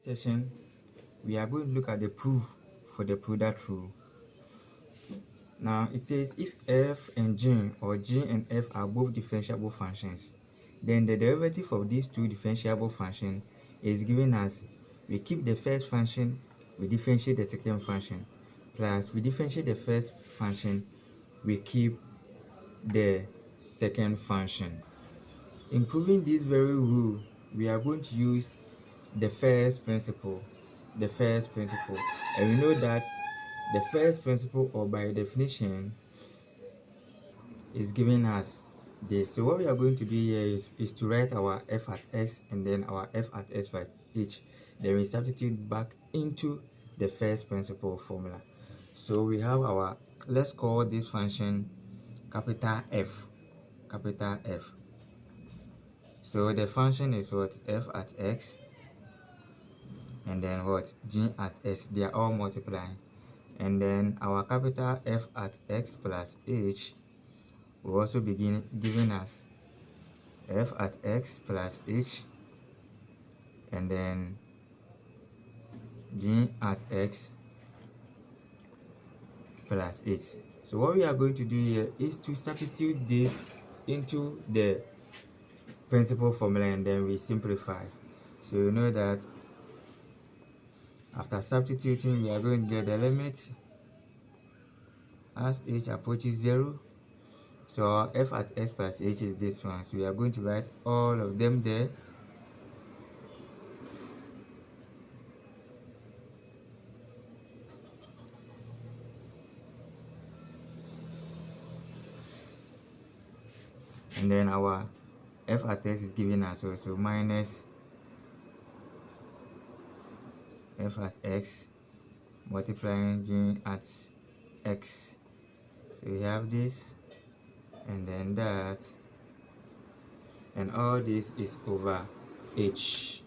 session, we are going to look at the proof for the product rule. Now, it says if f and g or g and f are both differentiable functions, then the derivative of these two differentiable functions is given as we keep the first function, we differentiate the second function, plus we differentiate the first function, we keep the second function. In proving this very rule, we are going to use the first principle, and we know that the first principle, or by definition, is giving us this. So what we are going to do here is to write our f at x and then our f at x by h, then we substitute back into the first principle formula. So we have our, let's call this function capital F. So the function is what? F at x and then what? G at s. They are all multiplying, and then our capital F at x plus h will also be giving us f at x plus h and then g at x plus h. So what we are going to do here is to substitute this into the principal formula and then we simplify. So you know that after substituting, we are going to get the limit as h approaches 0. So our f at x plus h is this one. So we are going to write all of them there. And then our f at x is given us also minus f at x multiplying g at x. So we have this and then that, and all this is over h.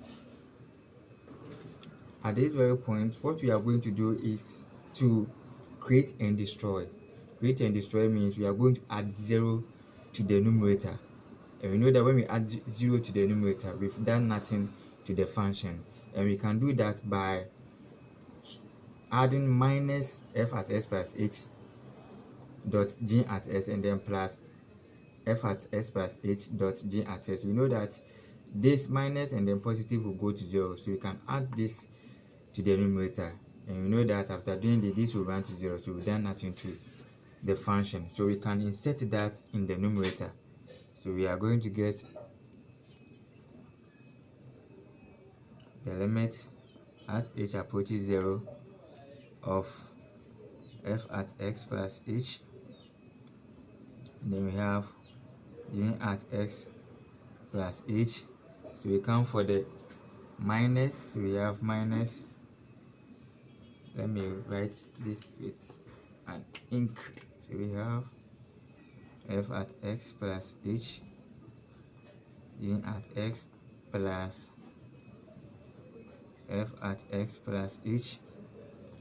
At this very point, what we are going to do is to create and destroy. Create and destroy means we are going to add 0 to the numerator, and we know that when we add 0 to the numerator, we've done nothing to the function, and we can do that by adding minus f at s plus h dot g at s and then plus f at s plus h dot g at s. We know that this minus and then positive will go to 0, so we can add this to the numerator, and we know that after doing this will run to 0, so we've done nothing to the function, so we can insert that in the numerator. So we are going to get the limit as h approaches 0 of f at x plus h, and then we have g at x plus h. So we come for the minus, so we have minus, let me write this with an ink. So we have f at x plus h, g at x plus f at x plus h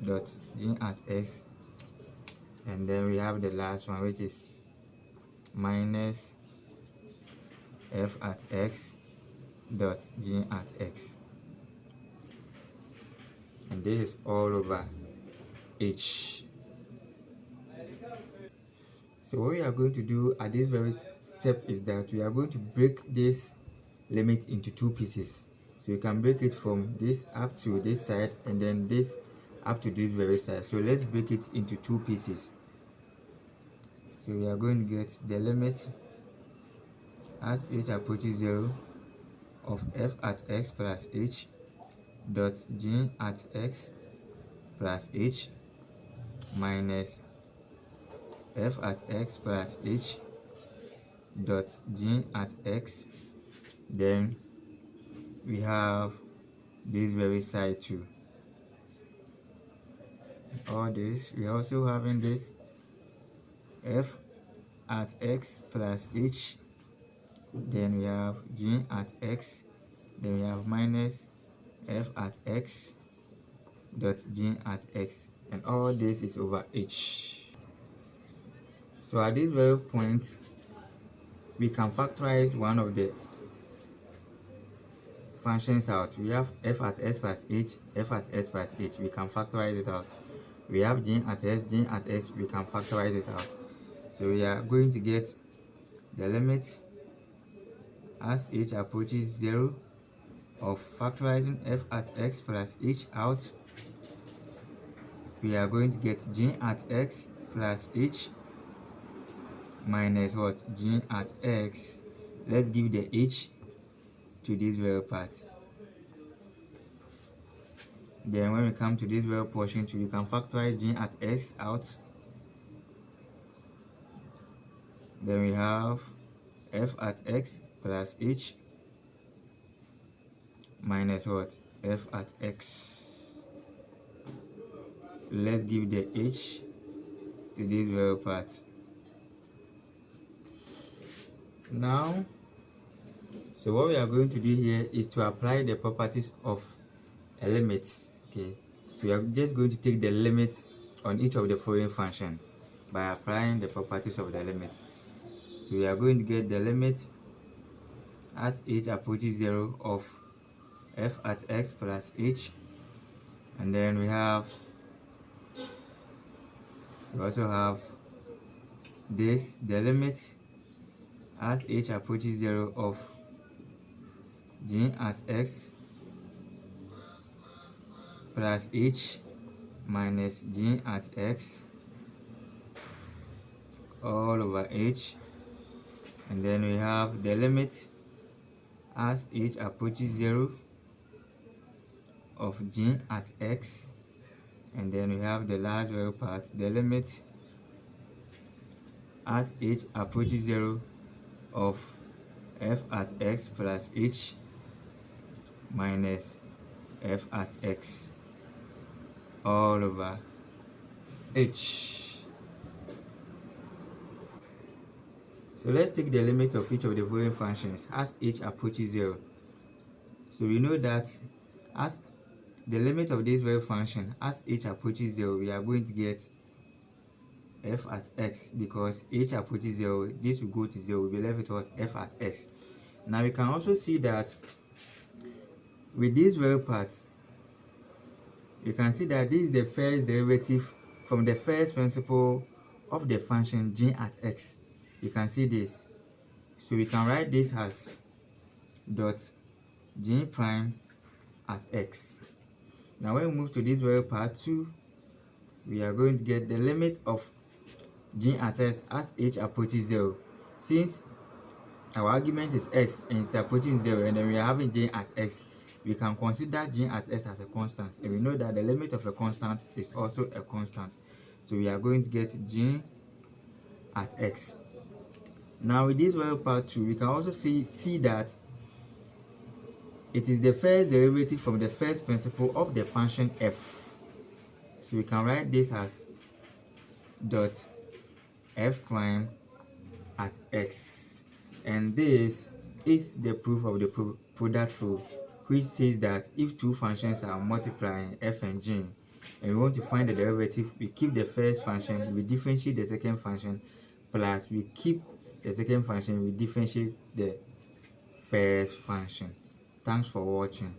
dot g at x, and then we have the last one, which is minus f at x dot g at x, and this is all over h. So what we are going to do at this very step is that we are going to break this limit into two pieces. So you can break it from this up to this side and then this up to this very side. So let's break it into two pieces. So we are going to get the limit as h approaches 0 of f at x plus h dot g at x plus h minus f at x plus h dot g at x. Then we have this very side too. All this, we are also having this f at x plus h, then we have g at x, then we have minus f at x dot g at x, and all this is over h. So at this very point, we can factorize one of the functions out. We have f at s plus h, f at s plus h. We can factorize it out. We have g at s, g at s. We can factorize it out. So we are going to get the limit as h approaches 0 of factorizing f at x plus h out. We are going to get g at x plus h minus what? G at x. Let's give the h to this very part. Then when we come to this very portion too, we can factorize g at x out. Then we have f at x plus h minus what? F at x. Let's give the h to this very part. Now, so what we are going to do here is to apply the properties of a limit. Okay, so we are just going to take the limit on each of the following function by applying the properties of the limit. So we are going to get the limit as h approaches 0 of f at x plus h, and then we also have this, the limit as h approaches 0 of g at x plus h minus g at x all over h, and then we have the limit as h approaches 0 of g at x, and then we have the last very part, the limit as h approaches 0 of f at x plus h minus f at x all over h. So let's take the limit of each of the following functions as h approaches 0. So we know that as the limit of this very function as h approaches 0, we are going to get f at x, because h approaches 0, this will go to 0, we'll be left with what? F at x. Now we can also see that with this very part, you can see that this is the first derivative from the first principle of the function g at x. You can see this, so we can write this as dot g prime at x. Now when we move to this very part 2, we are going to get the limit of g at x as h approaches 0. Since our argument is x and it's approaching 0, and then we are having g at x, we can consider g at x as a constant, and we know that the limit of a constant is also a constant. So we are going to get g at x. Now with this very part 2, we can also see that it is the first derivative from the first principle of the function f. So we can write this as dot f prime at x, and this is the proof of the product rule, which says that if two functions are multiplying, f and g, and we want to find the derivative, we keep the first function, we differentiate the second function, plus we keep the second function, we differentiate the first function. Thanks for watching.